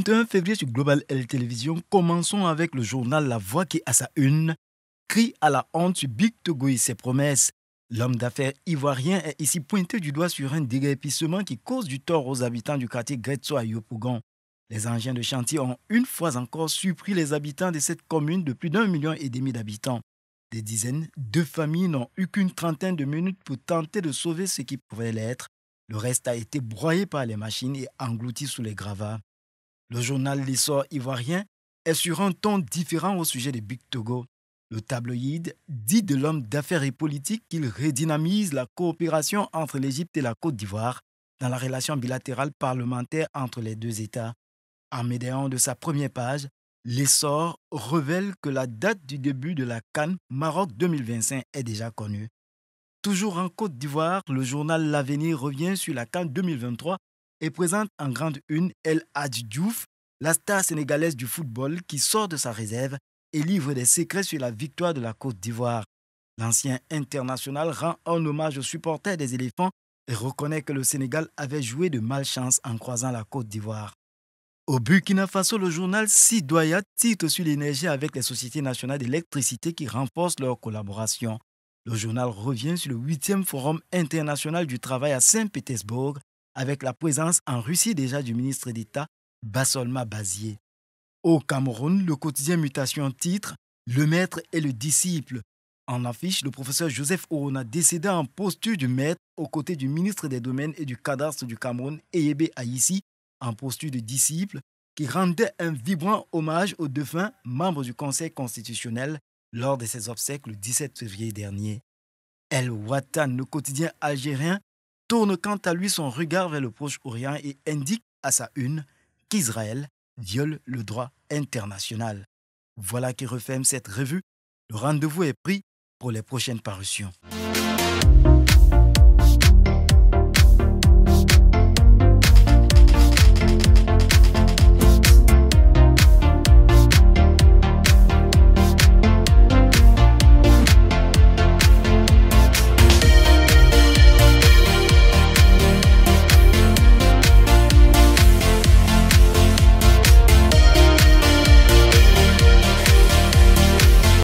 21 février sur Global L Télévision, commençons avec le journal La Voix qui, à sa une, crie à la honte sur Big Togo et ses promesses. L'homme d'affaires ivoirien est ici pointé du doigt sur un déguerpissement qui cause du tort aux habitants du quartier Gretso à Yopougon. Les engins de chantier ont une fois encore surpris les habitants de cette commune de plus d'1,5 million d'habitants. Des dizaines de familles n'ont eu qu'une trentaine de minutes pour tenter de sauver ce qui pouvait l'être. Le reste a été broyé par les machines et englouti sous les gravats. Le journal L'Essor ivoirien est sur un ton différent au sujet de Big Togo. Le tabloïd dit de l'homme d'affaires et politique qu'il redynamise la coopération entre l'Égypte et la Côte d'Ivoire dans la relation bilatérale parlementaire entre les deux États. En médaillant de sa première page, L'Essor révèle que la date du début de la CAN Maroc 2025 est déjà connue. Toujours en Côte d'Ivoire, le journal L'Avenir revient sur la CAN 2023 et présente en grande une El Hadji Diouf, la star sénégalaise du football qui sort de sa réserve et livre des secrets sur la victoire de la Côte d'Ivoire. L'ancien international rend un hommage aux supporters des éléphants et reconnaît que le Sénégal avait joué de malchance en croisant la Côte d'Ivoire. Au Burkina Faso, le journal Sidoya titre sur l'énergie avec les sociétés nationales d'électricité qui renforcent leur collaboration. Le journal revient sur le 8e Forum international du travail à Saint-Pétersbourg avec la présence en Russie déjà du ministre d'État Bassolma Bazier. Au Cameroun, le quotidien Mutation titre « Le maître et le disciple ». En affiche, le professeur Joseph Orona décédé en posture du maître aux côtés du ministre des Domaines et du Cadastre du Cameroun, Eyebe Aïssi, en posture de disciple, qui rendait un vibrant hommage aux défunts membres du Conseil constitutionnel lors de ses obsèques le 17 février dernier. El Watan, le quotidien algérien, tourne quant à lui son regard vers le Proche-Orient et indique à sa une qu'Israël viole le droit international. Voilà qui referme cette revue. Le rendez-vous est pris pour les prochaines parutions.